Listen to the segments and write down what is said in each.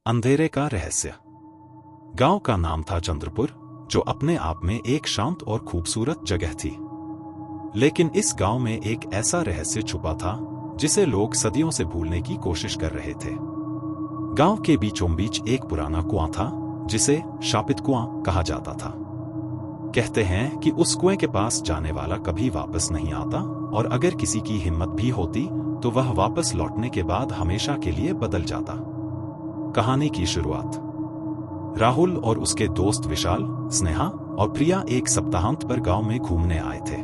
अंधेरे का रहस्य। गांव का नाम था चंद्रपुर, जो अपने आप में एक शांत और खूबसूरत जगह थी। लेकिन इस गांव में एक ऐसा रहस्य छुपा था जिसे लोग सदियों से भूलने की कोशिश कर रहे थे। गांव के बीचों बीच एक पुराना कुआं था जिसे शापित कुआं कहा जाता था। कहते हैं कि उस कुएं के पास जाने वाला कभी वापस नहीं आता, और अगर किसी की हिम्मत भी होती तो वह वापस लौटने के बाद हमेशा के लिए बदल जाता। कहानी की शुरुआत। राहुल और उसके दोस्त विशाल, स्नेहा और प्रिया एक सप्ताहांत पर गांव में घूमने आए थे।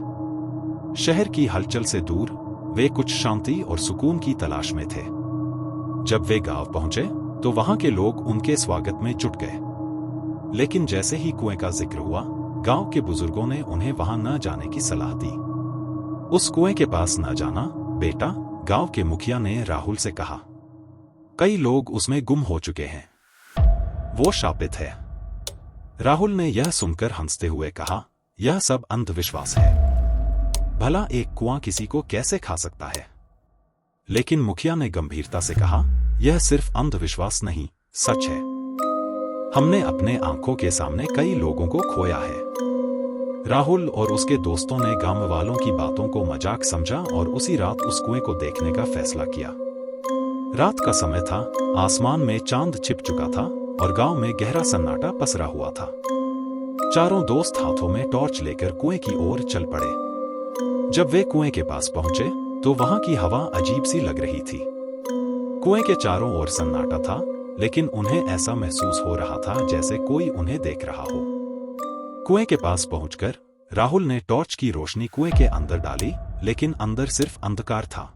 शहर की हलचल से दूर वे कुछ शांति और सुकून की तलाश में थे। जब वे गांव पहुंचे तो वहां के लोग उनके स्वागत में जुट गए। लेकिन जैसे ही कुएं का जिक्र हुआ, गांव के बुजुर्गों ने उन्हें वहां न जाने की सलाह दी। उस कुएं के पास न जाना बेटा, गांव के मुखिया ने राहुल से कहा। कई लोग उसमें गुम हो चुके हैं, वो शापित है। राहुल ने यह सुनकर हंसते हुए कहा, यह सब अंधविश्वास है। भला एक कुआं किसी को कैसे खा सकता है? लेकिन मुखिया ने गंभीरता से कहा, यह सिर्फ अंधविश्वास नहीं, सच है। हमने अपने आंखों के सामने कई लोगों को खोया है। राहुल और उसके दोस्तों ने गांव वालों की बातों को मजाक समझा और उसी रात उस कुएं को देखने का फैसला किया। रात का समय था, आसमान में चांद छिप चुका था और गांव में गहरा सन्नाटा पसरा हुआ था। चारों दोस्त हाथों में टॉर्च लेकर कुएं की ओर चल पड़े। जब वे कुएं के पास पहुंचे तो वहां की हवा अजीब सी लग रही थी। कुएं के चारों ओर सन्नाटा था, लेकिन उन्हें ऐसा महसूस हो रहा था जैसे कोई उन्हें देख रहा हो। कुएं के पास पहुंचकर राहुल ने टॉर्च की रोशनी कुएं के अंदर डाली, लेकिन अंदर सिर्फ अंधकार था।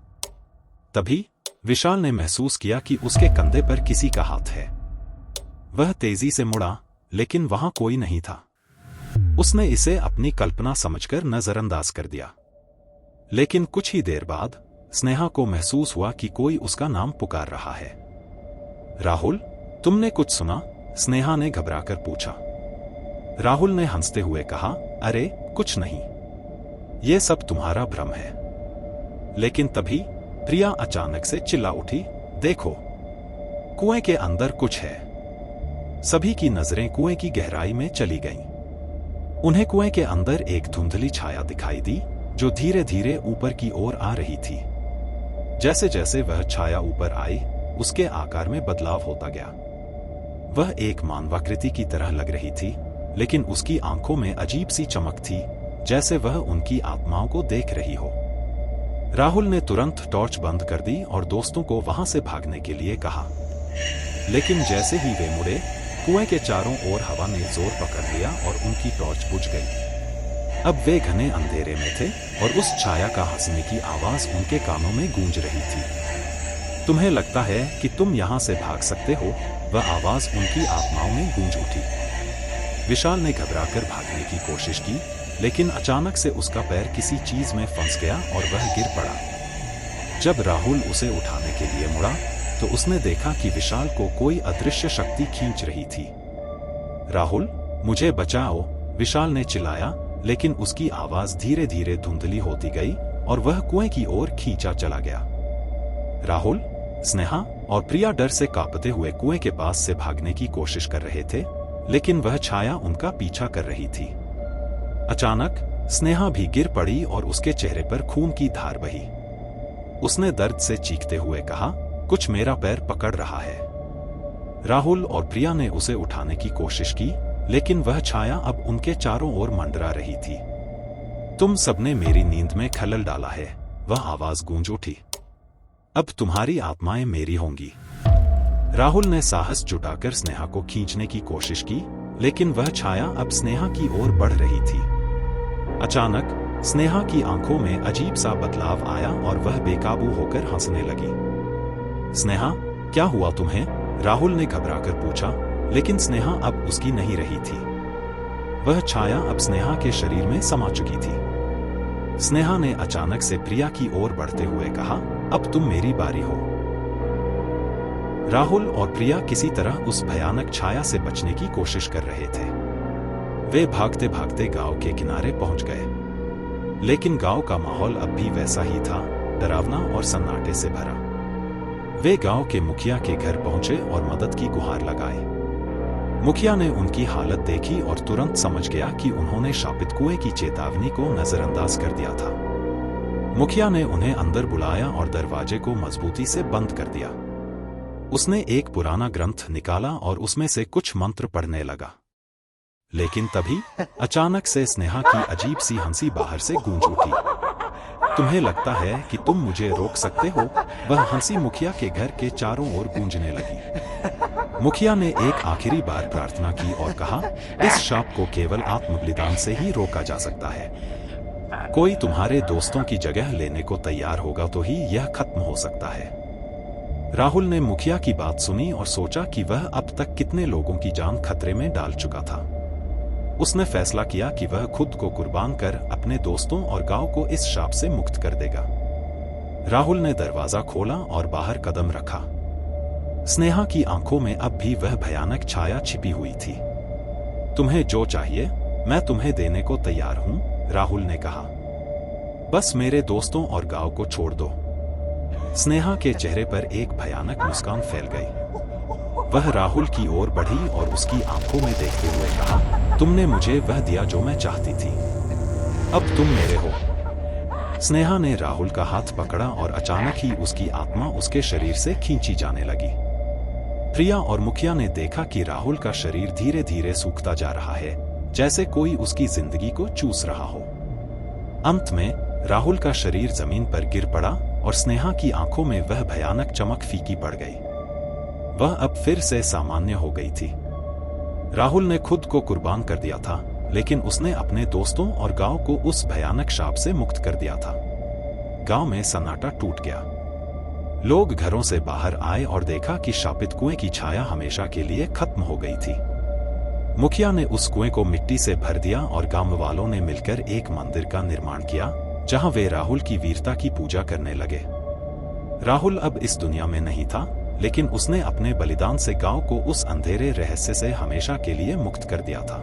तभी विशाल ने महसूस किया कि उसके कंधे पर किसी का हाथ है। वह तेजी से मुड़ा, लेकिन वहां कोई नहीं था। उसने इसे अपनी कल्पना समझकर नजरअंदाज कर दिया। लेकिन कुछ ही देर बाद स्नेहा को महसूस हुआ कि कोई उसका नाम पुकार रहा है। राहुल, तुमने कुछ सुना? स्नेहा ने घबराकर पूछा। राहुल ने हंसते हुए कहा, अरे कुछ नहीं, यह सब तुम्हारा भ्रम है। लेकिन तभी प्रिया अचानक से चिल्ला उठी, देखो, कुएं के अंदर कुछ है। सभी की नजरें कुएं की गहराई में चली गईं। उन्हें कुएं के अंदर एक धुंधली छाया दिखाई दी, जो धीरे धीरे ऊपर की ओर आ रही थी। जैसे जैसे वह छाया ऊपर आई, उसके आकार में बदलाव होता गया। वह एक मानवाकृति की तरह लग रही थी, लेकिन उसकी आंखों में अजीब सी चमक थी, जैसे वह उनकी आत्माओं को देख रही हो। राहुल ने तुरंत टॉर्च बंद कर दी और दोस्तों को वहां से भागने के लिए कहा। लेकिन जैसे ही वे मुड़े, कुएं के चारों ओर हवा ने जोर पकड़ लिया और उनकी टॉर्च बुझ गई। अब वे घने अंधेरे में थे और उस छाया का हंसने की आवाज उनके कानों में गूंज रही थी। तुम्हें लगता है कि तुम यहां से भाग सकते हो? वह आवाज उनकी आत्माओं में गूंज उठी। विशाल ने घबराकर भागने की कोशिश की, लेकिन अचानक से उसका पैर किसी चीज में फंस गया और वह गिर पड़ा। जब राहुल उसे उठाने के लिए मुड़ा तो उसने देखा कि विशाल को कोई अदृश्य शक्ति खींच रही थी। राहुल, मुझे बचाओ, विशाल ने चिल्लाया, लेकिन उसकी आवाज धीरे धीरे धुंधली होती गई और वह कुएं की ओर खींचा चला गया। राहुल, स्नेहा और प्रिया डर से कांपते हुए कुएं के पास से भागने की कोशिश कर रहे थे, लेकिन वह छाया उनका पीछा कर रही थी। अचानक स्नेहा भी गिर पड़ी और उसके चेहरे पर खून की धार बही। उसने दर्द से चीखते हुए कहा, कुछ मेरा पैर पकड़ रहा है। राहुल और प्रिया ने उसे उठाने की कोशिश की, लेकिन वह छाया अब उनके चारों ओर मंडरा रही थी। तुम सबने मेरी नींद में खलल डाला है, वह आवाज गूंज उठी। अब तुम्हारी आत्माएं मेरी होंगी। राहुल ने साहस जुटाकर स्नेहा को खींचने की कोशिश की, लेकिन वह छाया अब स्नेहा की ओर बढ़ रही थी। अचानक स्नेहा की आंखों में अजीब सा बदलाव आया और वह बेकाबू होकर हंसने लगी। स्नेहा, क्या हुआ तुम्हें? राहुल ने घबराकर पूछा, लेकिन स्नेहा अब उसकी नहीं रही थी। वह छाया अब स्नेहा के शरीर में समा चुकी थी। स्नेहा ने अचानक से प्रिया की ओर बढ़ते हुए कहा, अब तुम मेरी बारी हो। राहुल और प्रिया किसी तरह उस भयानक छाया से बचने की कोशिश कर रहे थे। वे भागते भागते गांव के किनारे पहुंच गए, लेकिन गांव का माहौल अब भी वैसा ही था, डरावना और सन्नाटे से भरा। वे गांव के मुखिया के घर पहुंचे और मदद की गुहार लगाए। मुखिया ने उनकी हालत देखी और तुरंत समझ गया कि उन्होंने शापित कुएं की चेतावनी को नजरअंदाज कर दिया था। मुखिया ने उन्हें अंदर बुलाया और दरवाजे को मजबूती से बंद कर दिया। उसने एक पुराना ग्रंथ निकाला और उसमें से कुछ मंत्र पढ़ने लगा। लेकिन तभी अचानक से स्नेहा की अजीब सी हंसी बाहर से गूंज उठी। तुम्हें लगता है कि तुम मुझे रोक सकते हो? वह हंसी मुखिया के घर के चारों ओर गूंजने लगी। मुखिया ने एक आखिरी बार प्रार्थना की और कहा, इस शाप को केवल आत्मबलिदान से ही रोका जा सकता है। कोई तुम्हारे दोस्तों की जगह लेने को तैयार होगा तो ही यह खत्म हो सकता है। राहुल ने मुखिया की बात सुनी और सोचा कि वह अब तक कितने लोगों की जान खतरे में डाल चुका था। उसने फैसला किया कि वह खुद को कुर्बान कर अपने दोस्तों और गांव को इस शाप से मुक्त कर देगा। राहुल ने दरवाजा खोला और बाहर कदम रखा। स्नेहा की आंखों में अब भी वह भयानक छाया छिपी हुई थी। तुम्हें जो चाहिए मैं तुम्हें देने को तैयार हूं, राहुल ने कहा। बस मेरे दोस्तों और गांव को छोड़ दो। स्नेहा के चेहरे पर एक भयानक मुस्कान फैल गई। वह राहुल की ओर बढ़ी और उसकी आंखों में देखते हुए कहा, तुमने मुझे वह दिया जो मैं चाहती थी। अब तुम मेरे हो। स्नेहा ने राहुल का हाथ पकड़ा और अचानक ही उसकी आत्मा उसके शरीर से खींची जाने लगी। प्रिया और मुखिया ने देखा कि राहुल का शरीर धीरे धीरे सूखता जा रहा है, जैसे कोई उसकी जिंदगी को चूस रहा हो। अंत में राहुल का शरीर जमीन पर गिर पड़ा और स्नेहा की आंखों में वह भयानक चमक फीकी पड़ गई। वह अब फिर से सामान्य हो गई थी। राहुल ने खुद को कुर्बान कर दिया था, लेकिन उसने अपने दोस्तों और गांव को उस भयानक शाप से मुक्त कर दिया था। गांव में सन्नाटा टूट गया। लोग घरों से बाहर आए और देखा कि शापित कुएं की छाया हमेशा के लिए खत्म हो गई थी। मुखिया ने उस कुएं को मिट्टी से भर दिया और गांव वालों ने मिलकर एक मंदिर का निर्माण किया, जहां वे राहुल की वीरता की पूजा करने लगे। राहुल अब इस दुनिया में नहीं था, लेकिन उसने अपने बलिदान से गांव को उस अंधेरे रहस्य से हमेशा के लिए मुक्त कर दिया था।